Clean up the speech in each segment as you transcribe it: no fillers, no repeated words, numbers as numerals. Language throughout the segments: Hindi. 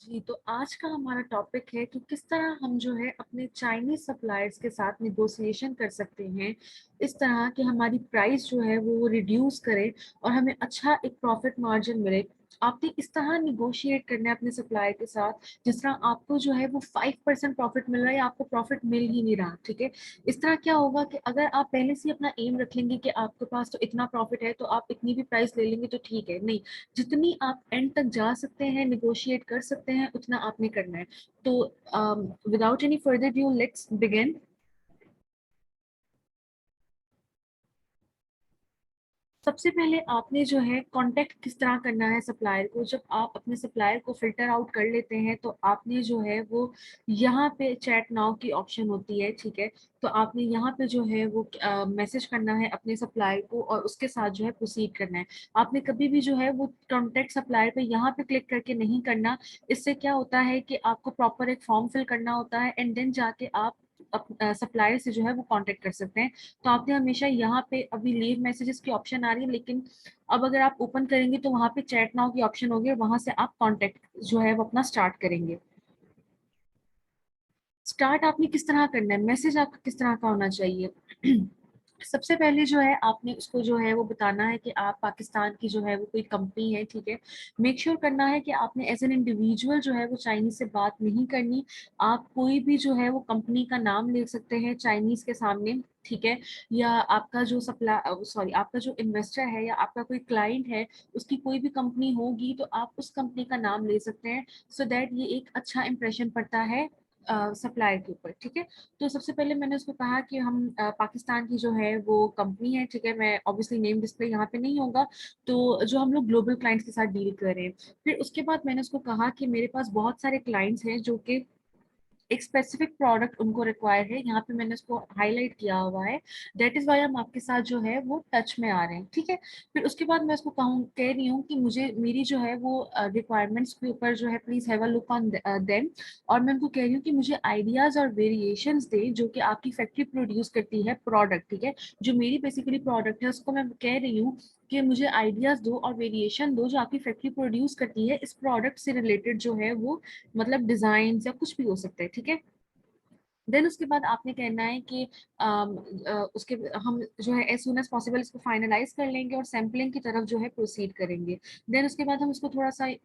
जी, तो आज का हमारा टॉपिक है कि किस तरह हम जो है अपने चाइनीज सप्लायर्स के साथ निगोशिएशन कर सकते हैं, इस तरह कि हमारी प्राइस जो है वो रिड्यूस करे और हमें अच्छा एक प्रॉफिट मार्जिन मिले। आपने इस तरह निगोशिएट करना है अपने सप्लायर के साथ जिस तरह आपको जो है वो 5% प्रॉफिट मिल रहा है या आपको प्रॉफिट मिल ही नहीं रहा। ठीक है, इस तरह क्या होगा कि अगर आप पहले से ही अपना एम रख लेंगे कि आपके पास तो इतना प्रॉफिट है तो आप इतनी भी प्राइस ले लेंगे तो ठीक है, नहीं, जितनी आप एंड तक जा सकते हैं, निगोशिएट कर सकते हैं, उतना आपने करना है। तो without any further due let's begin. सबसे पहले आपने जो है कांटेक्ट किस तरह करना है सप्लायर को। जब आप अपने सप्लायर को फिल्टर आउट कर लेते हैं तो आपने जो है वो यहाँ पे चैट नाउ की ऑप्शन होती है। ठीक है, तो आपने यहाँ पे जो है वो मैसेज करना है अपने सप्लायर को और उसके साथ जो है प्रोसीड करना है। आपने कभी भी जो है वो कॉन्टेक्ट सप्लायर पे यहाँ पे क्लिक करके नहीं करना। इससे क्या होता है कि आपको प्रॉपर एक फॉर्म फिल करना होता है एंड देन जाके आप सप्लायर से जो है वो कांटेक्ट कर सकते हैं। तो आपने हमेशा यहाँ पे अभी लीव मैसेजेस की ऑप्शन आ रही है, लेकिन अब अगर आप ओपन करेंगे तो वहां पे चैट नाउ की ऑप्शन होगी और वहां से आप कांटेक्ट जो है वो अपना स्टार्ट करेंगे। स्टार्ट आपने किस तरह करना है, मैसेज आपका किस तरह का होना चाहिए। सबसे पहले जो है आपने उसको जो है वो बताना है कि आप पाकिस्तान की जो है वो कोई कंपनी है। ठीक है, मेक श्योर करना है कि आपने एज एन इंडिविजुअल जो है वो चाइनीज से बात नहीं करनी। आप कोई भी जो है वो कंपनी का नाम ले सकते हैं चाइनीज के सामने। ठीक है, या आपका जो आपका जो इन्वेस्टर है या आपका कोई क्लाइंट है उसकी कोई भी कंपनी होगी तो आप उस कंपनी का नाम ले सकते हैं, सो दैट ये एक अच्छा इंप्रेशन पड़ता है सप्लायर के ऊपर। ठीक है, तो सबसे पहले मैंने उसको कहा कि हम पाकिस्तान की जो है वो कंपनी है। ठीक है, मैं ऑब्वियसली नेम डिस्प्ले यहाँ पे नहीं होगा, तो जो हम लोग ग्लोबल क्लाइंट्स के साथ डील कर रहे हैं। फिर उसके बाद मैंने उसको कहा कि मेरे पास बहुत सारे क्लाइंट्स हैं जो कि एक स्पेसिफिक प्रोडक्ट उनको रिक्वायर है, यहाँ पे मैंने उसको हाईलाइट किया हुआ है। दैट इज वाई हम आपके साथ जो है वो टच में आ रहे हैं। ठीक है, फिर उसके बाद मैं उसको कह रही हूँ कि मुझे मेरी जो है वो रिक्वायरमेंट्स के ऊपर जो है please have a look on them. और मैं उनको कह रही हूँ कि मुझे आइडियाज और वेरिएशंस दे जो कि आपकी फैक्ट्री प्रोड्यूस करती है प्रोडक्ट। ठीक है, जो मेरी बेसिकली प्रोडक्ट है उसको मैं कह रही हूँ कि मुझे आइडियाज दो और वेरिएशन दो जो आपकी फैक्ट्री प्रोड्यूस करती है इस प्रोडक्ट से रिलेटेड जो है वो, मतलब डिजाइन या कुछ भी हो सकता है। ठीक है, देन उसके बाद आपने कहना है कि उसके हम जो है एज सुन एज पॉसिबल इसको फाइनलाइज कर लेंगे और सैम्पलिंग की तरफ जो है प्रोसीड करेंगे। देन उसके बाद हम इसको थोड़ा सा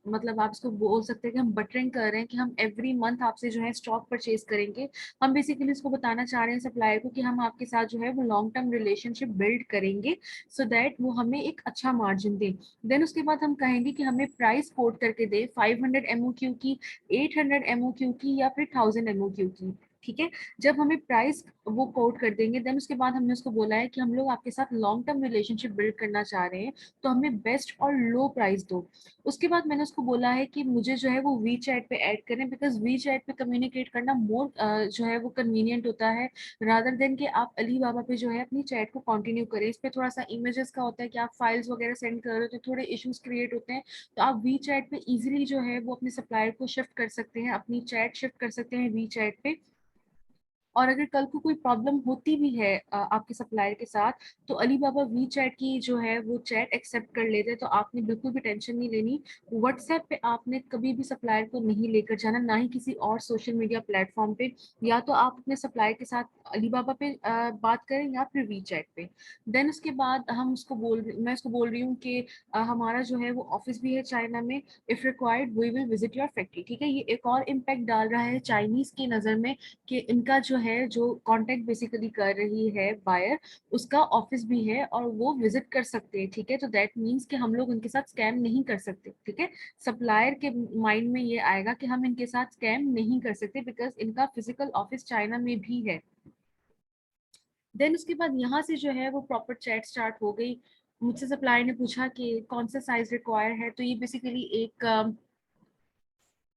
मतलब आप इसको बोल सकते हैं कि हम बटरिंग कर रहे हैं कि हम एवरी मंथ आपसे जो है स्टॉक परचेज करेंगे। हम बेसिकली इसको बताना चाह रहे हैं सप्लायर को कि हम आपके साथ जो है वो लॉन्ग टर्म रिलेशनशिप बिल्ड करेंगे, सो दैट वो हमें एक अच्छा मार्जिन दे। देन उसके बाद हम कहेंगे कि हमें प्राइस कोट करके दे 500 MOQ की, 800 MOQ की या फिर 1000 MOQ की। ठीक है, जब हमें प्राइस वो कोट कर देंगे देन उसके बाद हमने उसको बोला है कि हम लोग आपके साथ लॉन्ग टर्म रिलेशनशिप बिल्ड करना चाह रहे हैं, तो हमें बेस्ट और लो प्राइस दो। उसके बाद मैंने उसको बोला है कि मुझे जो है वो वी चैट पे ऐड करें, बिकॉज वी चैट पे कम्युनिकेट करना मोर जो है वो कन्वीनियंट होता है, रादर देन कि आप अली बाबा पे जो है अपनी चैट को कंटिन्यू करें। इस पे थोड़ा सा इमेजेस का होता है कि आप फाइल्स वगैरह सेंड कर रहे हो तो थोड़े इश्यूज क्रिएट होते हैं। तो आप वी चैट पे इजीली जो है वो अपने सप्लायर को शिफ्ट कर सकते हैं, अपनी चैट शिफ्ट कर सकते हैं वी चैट पे। और अगर कल को कोई प्रॉब्लम होती भी है आपके सप्लायर के साथ, तो अली बाबा वी चैट की जो है वो चैट एक्सेप्ट कर लेते हैं, तो आपने बिल्कुल भी टेंशन नहीं लेनी। व्हाट्सएप पे आपने कभी भी सप्लायर को नहीं लेकर जाना, ना ही किसी और सोशल मीडिया प्लेटफॉर्म पे। या तो आप अपने सप्लायर के साथ अली बाबा पे बात करें या फिर वी चैट पे। देन उसके बाद मैं उसको बोल रही हूँ कि हमारा जो है वो ऑफिस भी है चाइना में, if required we will visit your factory. ठीक है, ये एक और इम्पैक्ट डाल रहा है चाइनीज की नज़र में कि इनका जो है जो कांटेक्ट बेसिकली कर रही है बायर, उसका ऑफिस भी है और वो विजिट कर सकते हैं। ठीक है, तो दैट मीन्स कि हम लोग उनके साथ स्कैम नहीं कर सकते। ठीक है, सप्लायर के माइंड में ये आएगा कि हम इनके साथ स्कैम नहीं कर सकते बिकॉज इनका फिजिकल ऑफिस चाइना में भी है। देन उसके बाद यहाँ से जो है वो प्रॉपर चैट स्टार्ट हो गई। मुझसे सप्लायर ने पूछा कि कौन सा साइज रिक्वायर है, तो ये बेसिकली एक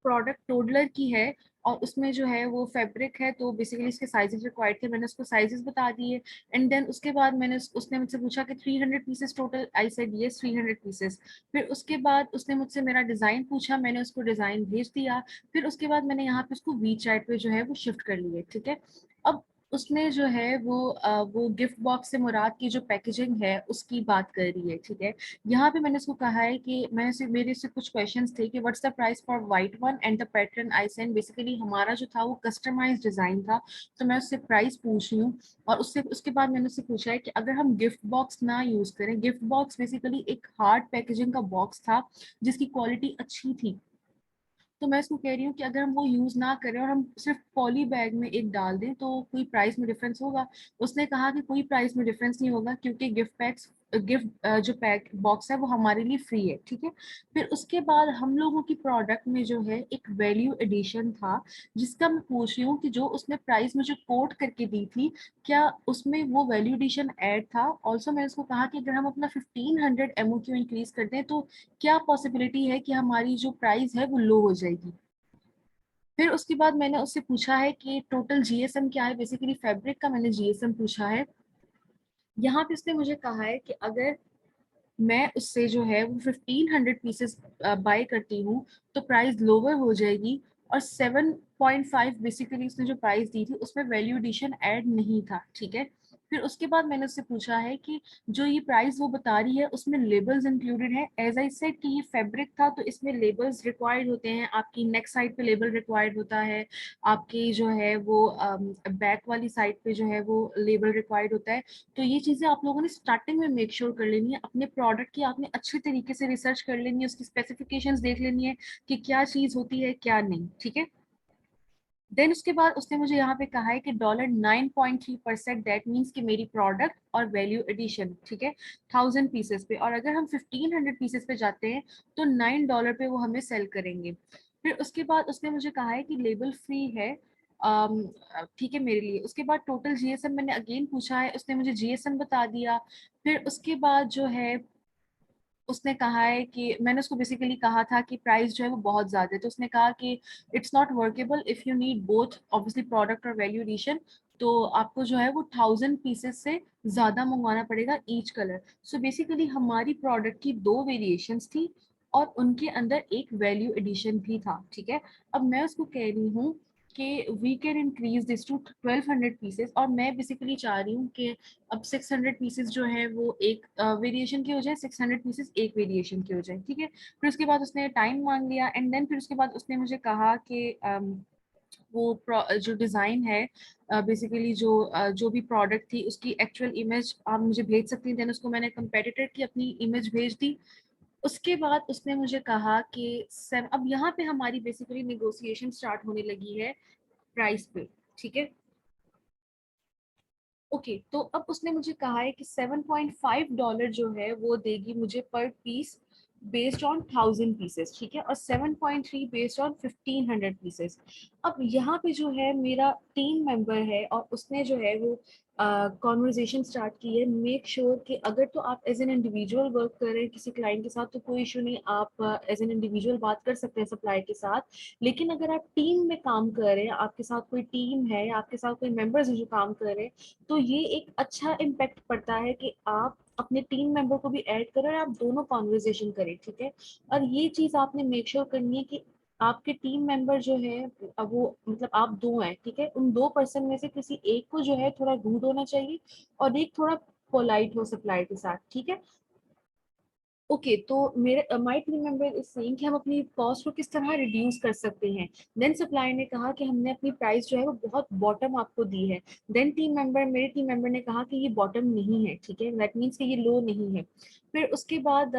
प्रोडक्ट टोडलर की है और उसमें जो है वो फैब्रिक है, तो बेसिकली इसके साइजेस रिक्वायर्ड थे, मैंने उसको साइजेस बता दिए। एंड देन उसके बाद उसने मुझसे पूछा कि 300 pieces total, I said yes 300 pieces. फिर उसके बाद उसने मुझसे मेरा डिज़ाइन पूछा, मैंने उसको डिज़ाइन भेज दिया। फिर उसके बाद मैंने यहाँ पे उसको वी चैट पे जो है वो शिफ्ट कर लिए। ठीक है, अब उसने जो है वो गिफ्ट बॉक्स से मुराद की जो पैकेजिंग है उसकी बात कर रही है, ठीक है। यहाँ पे मैंने उसको कहा है कि मेरे से कुछ क्वेश्चंस थे कि what's the price for white one and the pattern I send. Basically हमारा जो था वो कस्टमाइज डिजाइन था, तो मैं उससे प्राइस पूछ रही हूँ। और उससे उसके बाद मैंने उससे पूछा है कि अगर हम गिफ्ट बॉक्स ना यूज करें, गिफ्ट बॉक्स बेसिकली एक हार्ड पैकेजिंग का बॉक्स था जिसकी क्वालिटी अच्छी थी, तो मैं इसको कह रही हूँ कि अगर हम वो यूज ना करें और हम सिर्फ पॉली बैग में एक डाल दें तो कोई प्राइस में डिफरेंस होगा। उसने कहा कि कोई प्राइस में डिफरेंस नहीं होगा क्योंकि गिफ्ट जो पैक बॉक्स है वो हमारे लिए फ्री है, ठीक है। फिर उसके बाद हम लोगों की प्रोडक्ट में जो है एक वैल्यू एडिशन था, जिसका मैं पूछ रही हूँ कि जो उसने प्राइस मुझे कोट करके दी थी, क्या उसमें वो वैल्यू एडिशन ऐड था। ऑल्सो मैंने उसको कहा कि अगर हम अपना 1500 MOQ इंक्रीज करते हैं तो क्या पॉसिबिलिटी है कि हमारी जो प्राइस है वो लो हो जाएगी। फिर उसके बाद मैंने उससे पूछा है कि टोटल जीएसएम क्या है, बेसिकली फैब्रिक का मैंने जीएसएम पूछा है। यहाँ पे उसने मुझे कहा है कि अगर मैं उससे जो है वो 1500 पीसेस बाय करती हूँ तो प्राइस लोअर हो जाएगी। और 7.5 बेसिकली उसने जो प्राइस दी थी उसमें वैल्यू एडिशन ऐड नहीं था, ठीक है। फिर उसके बाद मैंने उससे पूछा है कि जो ये प्राइस वो बता रही है उसमें लेबल्स इंक्लूडेड है। एज आई सेड कि ये फैब्रिक था तो इसमें लेबल्स रिक्वायर्ड होते हैं, आपकी नेक साइड पे लेबल रिक्वायर्ड होता है, आपकी जो है वो बैक वाली साइड पे जो है वो लेबल रिक्वायर्ड होता है। तो ये चीजें आप लोगों ने स्टार्टिंग में मेक श्योर कर लेनी है, अपने प्रोडक्ट की आपने अच्छे तरीके से रिसर्च कर लेनी है, उसकी स्पेसिफिकेशंस देख लेनी है कि क्या चीज होती है क्या नहीं, ठीक है। देन उसके बाद उसने मुझे यहाँ पे कहा है कि $9.3%, दैट मीन्स कि मेरी प्रोडक्ट और वैल्यू एडिशन, ठीक है, 1000 पीसेस पे। और अगर हम 1500 पीसेस पे जाते हैं तो $9 पे वो हमें सेल करेंगे। फिर उसके बाद उसने मुझे कहा है कि लेबल फ्री है, ठीक है मेरे लिए। उसके बाद टोटल जीएसएम मैंने अगेन पूछा है, उसने मुझे जीएसएम बता दिया। फिर उसके बाद जो है उसने कहा है कि मैंने उसको बेसिकली कहा था कि प्राइस जो है वो बहुत ज्यादा है, तो उसने कहा कि it's not workable if you need both obviously product और वैल्यू एडिशन। तो आपको जो है वो 1000 पीसेस से ज्यादा मंगवाना पड़ेगा ईच कलर। सो बेसिकली हमारी प्रोडक्ट की दो वेरिएशंस थी और उनके अंदर एक वैल्यू एडिशन भी था, ठीक है। अब मैं उसको कह रही हूँ कि we can increase this to 1200 pieces, और मैं बेसिकली चाह रही हूँ कि अब 600 पीसेस जो है वो एक वेरिएशन के हो जाए, 600 पीसेस एक वेरिएशन के हो जाए, ठीक है। फिर उसके बाद उसने टाइम मांग लिया एंड देन फिर उसके बाद उसने मुझे कहा कि जो डिज़ाइन है, बेसिकली जो भी प्रोडक्ट थी उसकी एक्चुअल इमेज आप मुझे भेज सकती हैं। देन उसको मैंने कंपेटिटर की अपनी इमेज भेज दी। उसके बाद उसने मुझे कहा कि अब यहाँ पे हमारी बेसिकली नेगोशिएशन स्टार्ट होने लगी है प्राइस पे, ठीक है। ओके तो अब उसने मुझे कहा है कि $7.5 जो है वो देगी मुझे पर पीस बेस्ड ऑन 1000 पीसेस, ठीक है, और 7.3 बेस्ड ऑन 1500 पीसेस। अब यहाँ पे जो है मेरा टीम मेंबर है और उसने जो है वो कॉन्वर्जेशन स्टार्ट की है। मेक श्योर कि अगर तो आप एज एन इंडिविजुअल वर्क कर रहे हैं किसी क्लाइंट के साथ तो कोई इशू नहीं, आप एज एन इंडिविजुअल बात कर सकते हैं सप्लायर के साथ। लेकिन अगर आप टीम में काम कर रहे हैं, आपके साथ कोई टीम है, आपके साथ कोई मेंबर्स हैं जो काम कर रहे हैं, तो ये एक अच्छा इम्पैक्ट पड़ता है कि आप अपने टीम मेंबर को भी ऐड करें और आप दोनों कॉन्वर्जेशन करें, ठीक है। और ये चीज आपने मेक श्योर करनी है कि आपके टीम मेंबर जो है, अब वो मतलब आप दो हैं, ठीक है, उन 2 पर्सन में से किसी एक को जो है थोड़ा रूड होना चाहिए और एक थोड़ा पोलाइट हो सप्लायर के साथ, ठीक है। ओके तो मेरे my team member is saying कि हम अपनी कॉस्ट को किस तरह रिड्यूस कर सकते हैं। देन सप्लायर ने कहा कि हमने अपनी प्राइस जो है वो बहुत बॉटम आपको दी है। देन मेरे टीम मेंबर ने कहा कि ये बॉटम नहीं है, ठीक है, दैट मीन्स कि ये लो नहीं है। फिर उसके बाद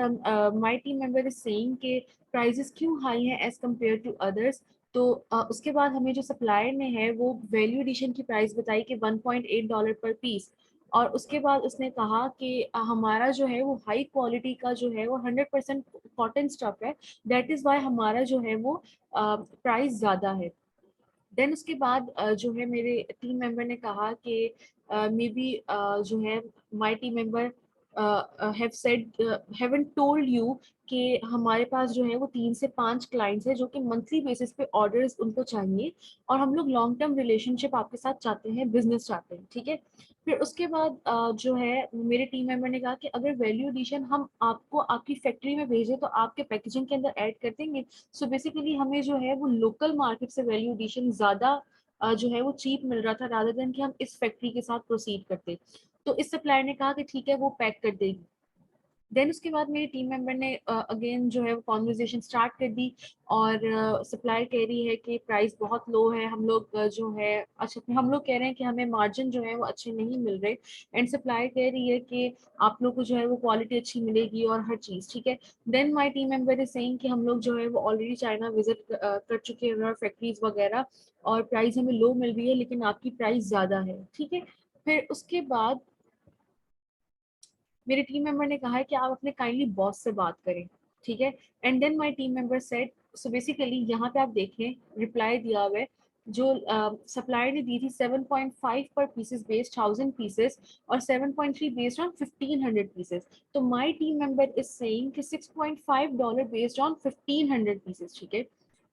my team member is saying कि प्राइसेस क्यों हाई हैं एज कम्पेयर टू अदर्स। तो उसके बाद हमें जो सप्लायर ने है वो वैल्यू एडिशन की प्राइस बताई कि $1.8 पर पीस। और उसके बाद उसने कहा कि हमारा जो है वो हाई क्वालिटी का जो है वो 100% कॉटन स्टफ है, दैट इज वाई हमारा जो है वो प्राइस ज्यादा है। देन उसके बाद जो है मेरे टीम मेंबर ने कहा कि मे बी जो है my team member have said haven't told you कि हमारे पास जो है वो 3 से 5 क्लाइंट्स हैं जो कि मंथली बेसिस पे ऑर्डर्स उनको चाहिए और हम लोग लॉन्ग टर्म रिलेशनशिप आपके साथ चाहते हैं, बिजनेस चाहते हैं, ठीक है। फिर उसके बाद जो है मेरे टीम मेंबर ने कहा कि अगर वैल्यू एडिशन हम आपको आपकी फैक्ट्री में भेजें तो आपके पैकेजिंग के अंदर ऐड कर देंगे। सो बेसिकली हमें जो है वो लोकल मार्केट से वैल्यू एडिशन ज्यादा जो है वो चीप मिल रहा था, रादर देन कि हम इस फैक्ट्री के साथ प्रोसीड करते। तो इस सप्लायर ने कहा कि ठीक है वो पैक कर देगी। देन उसके बाद मेरी टीम मेंबर ने अगेन जो है वो कॉन्वर्जेशन स्टार्ट कर दी, और सप्लायर कह रही है कि प्राइस बहुत लो है, हम लोग जो है अच्छा, हम लोग कह रहे हैं कि हमें मार्जिन जो है वो अच्छे नहीं मिल रहे, एंड सप्लायर कह रही है कि आप लोग को जो है वो क्वालिटी अच्छी मिलेगी और हर चीज़ ठीक है। Then my team member is saying कि हम लोग जो है वो ऑलरेडी चाइना विजिट कर चुके हैं फैक्ट्रीज वगैरह, और प्राइस हमें लो मिल रही है, लेकिन आपकी प्राइस ज़्यादा है ठीक है। फिर उसके बाद मेरे टीम मेंबर ने कहा है कि आप अपने काइंडली बॉस से बात करें ठीक है। And then my team member said, so basically यहाँ पे आप देखें रिप्लाई दिया हुआ है, जो सप्लायर ने दी थी 7.5 पर पीसेस बेस्ड 1000 पीसेस, और 7.3 बेस्ड ऑन 1500 पीसेस। तो my team member is saying कि $6.5 बेस्ड ऑन 1500 पीसेस ठीक है।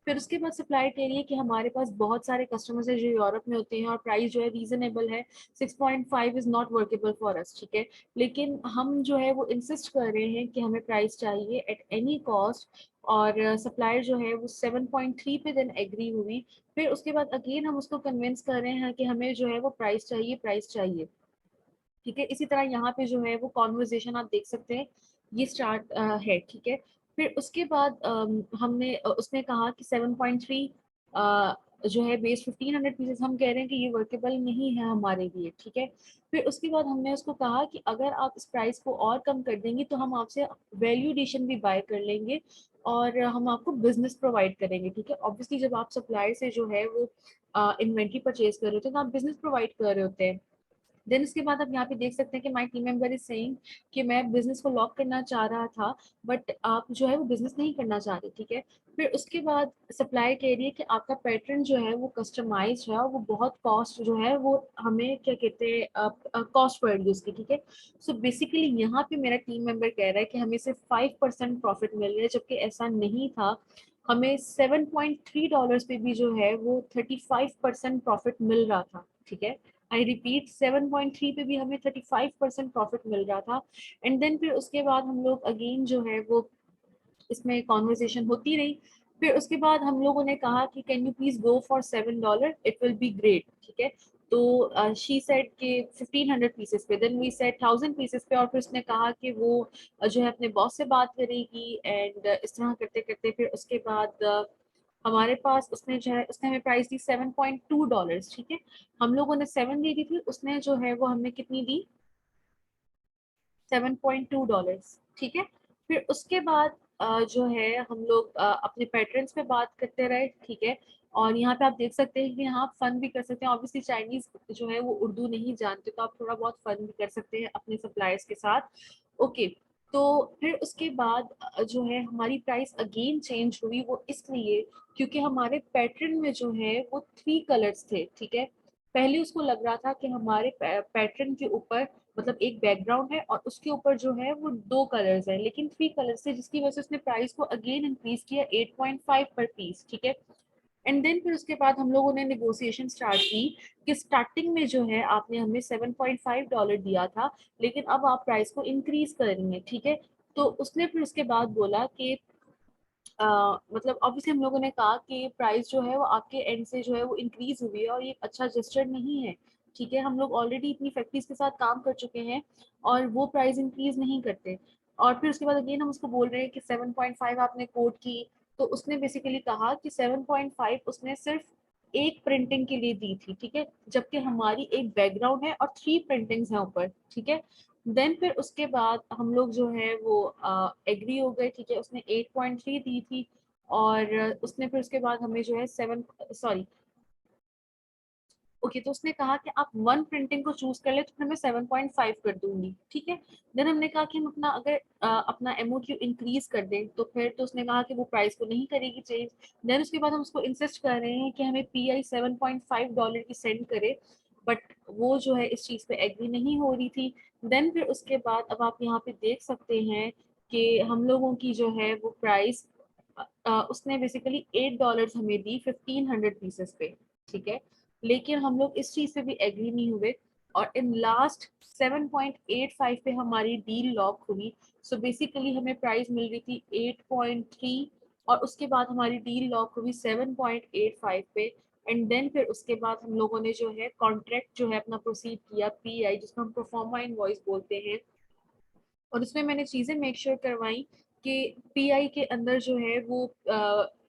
फिर उसके बाद सप्लायर कह रही है कि हमारे पास बहुत सारे कस्टमर्स हैं जो यूरोप में होते हैं और प्राइस जो है रीजनेबल है, 6.5 is not workable for us ठीक है। लेकिन हम जो है वो इंसिस्ट कर रहे हैं कि हमें प्राइस चाहिए एट एनी कॉस्ट, और सप्लायर जो है वो 7.3 पे देन एग्री हुई। फिर उसके बाद अगेन हम उसको कन्विंस कर रहे हैं कि हमें जो है वो प्राइस चाहिए, प्राइस चाहिए ठीक है। इसी तरह यहाँ पे जो है वो कॉन्वर्जेशन आप देख सकते हैं, ये स्टार्ट है ठीक है। फिर उसके बाद हमने उसने कहा कि 7.3 जो है बेस 1500 पीसेस, हम कह रहे हैं कि ये वर्केबल नहीं है हमारे लिए ठीक है। फिर उसके बाद हमने उसको कहा कि अगर आप इस प्राइस को और कम कर देंगी तो हम आपसे वैल्यू एडिशन भी बाय कर लेंगे, और हम आपको बिजनेस प्रोवाइड करेंगे ठीक है। ऑब्वियसली जब आप सप्लायर से जो है वो इन्वेंट्री परचेज कर रहे होते हैं तो आप बिजनेस प्रोवाइड कर रहे होते हैं। देन उसके बाद आप यहाँ पे देख सकते हैं कि my team member is saying कि मैं बिजनेस को लॉक करना चाह रहा था, बट आप जो है वो बिजनेस नहीं करना चाह रहे ठीक है। फिर उसके बाद सप्लाई कह रही है कि आपका पैटर्न जो है वो कस्टमाइज है और वो बहुत कॉस्ट जो है वो हमें क्या कहते हैं कॉस्ट पड़ रही है उसकी ठीक है। सो बेसिकली यहाँ पे मेरा टीम मेंबर कह रहा है कि हमें सिर्फ 5% प्रॉफिट मिल रहा है, जबकि ऐसा नहीं था। हमें $7.3 पे भी जो है वो 35% प्रॉफिट मिल रहा था ठीक है। आई रिपीट 7.3 पे भी हमें 35% प्रॉफिट मिल रहा था। एंड देन फिर उसके बाद हम लोग अगेन जो है वो इसमें कॉन्वर्सेशन होती रही। फिर उसके बाद हम लोगों ने कहा कि can you please go for $7, it will be great ठीक है। तो शी सेड कि 1500 पीसेस पे, देन वी सेड 1000 पीसेस पे, और फिर उसने कहा कि वो जो है अपने बॉस से बात करेगी, एंड इस तरह करते करते फिर उसके बाद हमारे पास उसने जो है उसने हमें प्राइस दी $7.2 ठीक है। हम लोगों ने 7 दे दी थी, उसने जो है वो हमें कितनी दी, $7.2 ठीक है। फिर उसके बाद जो है हम लोग अपने पैटर्न्स पे बात करते रहे ठीक है। और यहाँ पे आप देख सकते हैं कि यहाँ फन भी कर सकते हैं, ऑब्वियसली चाइनीज जो है वो उर्दू नहीं जानते, तो आप थोड़ा बहुत फन भी कर सकते हैं अपने सप्लायर्स के साथ। ओके, तो फिर उसके बाद जो है हमारी प्राइस अगेन चेंज हुई, वो इसलिए क्योंकि हमारे पैटर्न में जो है वो 3 कलर्स थे ठीक है। पहले उसको लग रहा था कि हमारे पैटर्न के ऊपर मतलब एक बैकग्राउंड है और उसके ऊपर जो है वो 2 कलर्स हैं, लेकिन 3 कलर्स थे, जिसकी वजह से उसने प्राइस को अगेन इंक्रीज किया 8.5 पर पीस ठीक है। एंड देन फिर उसके बाद हम लोगों ने नेगोशिएशन स्टार्ट की कि स्टार्टिंग में जो है आपने हमें $7.5 दिया था, लेकिन अब आप प्राइस को इंक्रीज कर रही हैं ठीक है। तो उसने फिर उसके बाद बोला कि मतलब ऑब्वियसली हम लोगों ने कहा कि प्राइस जो है वो आपके एंड से जो है वो इंक्रीज हुई है और ये अच्छा जस्टर नहीं है ठीक है। हम लोग ऑलरेडी इतनी फैक्ट्रीज के साथ काम कर चुके हैं और वो प्राइस इंक्रीज नहीं करते। और फिर उसके बाद अगेन हम उसको बोल रहे हैं कि 7.5 आपने कोट की, तो उसने बेसिकली कहा कि 7.5 उसने सिर्फ एक प्रिंटिंग के लिए दी थी ठीक है, जबकि हमारी एक बैकग्राउंड है और 3 प्रिंटिंग्स हैं ऊपर ठीक है। देन फिर उसके बाद हम लोग जो है वो एग्री हो गए ठीक है, उसने 8.3 दी थी, और उसने फिर उसके बाद हमें जो है 7 सॉरी ओके, तो उसने कहा कि आप 1 प्रिंटिंग को चूज कर ले तो फिर मैं 7.5 कर दूंगी ठीक है। देन हमने कहा कि हम अपना अगर अपना एमओक्यू इंक्रीज कर दें तो फिर, तो उसने कहा कि वो प्राइस को नहीं करेगी चेंज। देन उसके बाद हम उसको इंसिस्ट कर रहे हैं कि हमें पीआई $7.5 की सेंड करे, बट वो जो है इस चीज़ पे एग्री नहीं हो रही थी। देन फिर उसके बाद अब आप यहाँ पे देख सकते हैं कि हम लोगों की जो है वो प्राइस उसने बेसिकली $8 हमें दी 1500 पीसेस पे ठीक है। लेकिन हम लोग इस चीज पे भी एग्री नहीं हुए, और इन लास्ट 7.85 पे हमारी डील लॉक हुई। सो बेसिकली हमें प्राइस मिल रही थी 8.3, और उसके बाद हमारी डील लॉक हुई 7.85 पे। एंड देन फिर उसके बाद हम लोगों ने जो है कॉन्ट्रैक्ट जो है अपना प्रोसीड किया, पीआई जिसको हम प्रोफॉर्मा इनवॉइस बोलते हैं, और उसमें मैंने चीजें मेक श्योर करवाई कि पीआई के अंदर जो है वो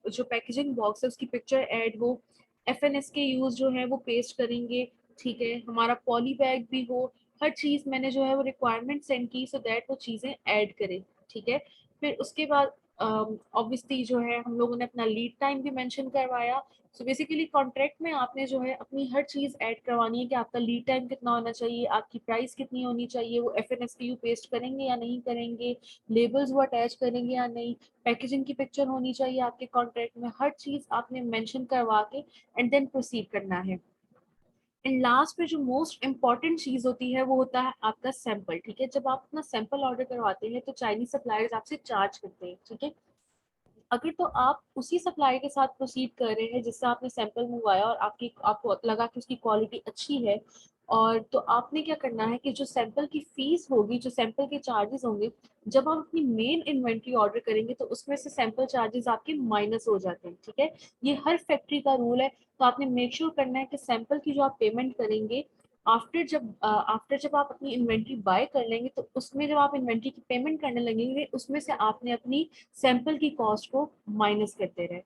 जो पैकेजिंग बॉक्स है उसकी पिक्चर ऐड हो, एफएनएस के यूज जो है वो पेस्ट करेंगे, ठीक है, हमारा पॉली बैग भी हो, हर चीज मैंने जो है वो रिक्वायरमेंट सेंड की सो दैट वो चीजें ऐड करें, ठीक है। फिर उसके बाद ऑब्वियसली जो है हम लोगों ने अपना लीड टाइम भी मेंशन करवाया। सो बेसिकली कॉन्ट्रैक्ट में आपने जो है अपनी हर चीज ऐड करवानी है कि आपका लीड टाइम कितना होना चाहिए, आपकी प्राइस कितनी होनी चाहिए, वो F N S U paste करेंगे या नहीं करेंगे, लेबल्स वो अटैच करेंगे या नहीं, पैकेजिंग की पिक्चर होनी चाहिए आपके कॉन्ट्रैक्ट में, हर चीज आपने मेंशन करवा के एंड देन प्रोसीड करना है। एंड लास्ट में जो मोस्ट इंपॉर्टेंट चीज होती है वो होता है आपका सैंपल, ठीक है। जब आप अपना सैंपल ऑर्डर करवाते हैं तो चाइनीज सप्लायर्स आपसे चार्ज करते हैं, ठीक है। अगर तो आप उसी सप्लायर के साथ प्रोसीड कर रहे हैं जिससे आपने सैंपल मंगवाया और आपको लगा कि उसकी क्वालिटी अच्छी है, और तो आपने क्या करना है कि जो सैंपल की फीस होगी, जो सैंपल के चार्जेस होंगे, जब आप अपनी मेन इन्वेंट्री ऑर्डर करेंगे तो उसमें से सैंपल चार्जेस आपके माइनस हो जाते हैं, ठीक है। ये हर फैक्ट्री का रूल है। तो आपने मेक श्योर करना है कि सैंपल की जो आप पेमेंट करेंगे आफ्टर जब आप अपनी इन्वेंट्री बाय कर लेंगे तो उसमें जब आप इन्वेंट्री की पेमेंट करने लगेंगे उसमें से आपने अपनी सैंपल की कॉस्ट को माइनस करते रहे।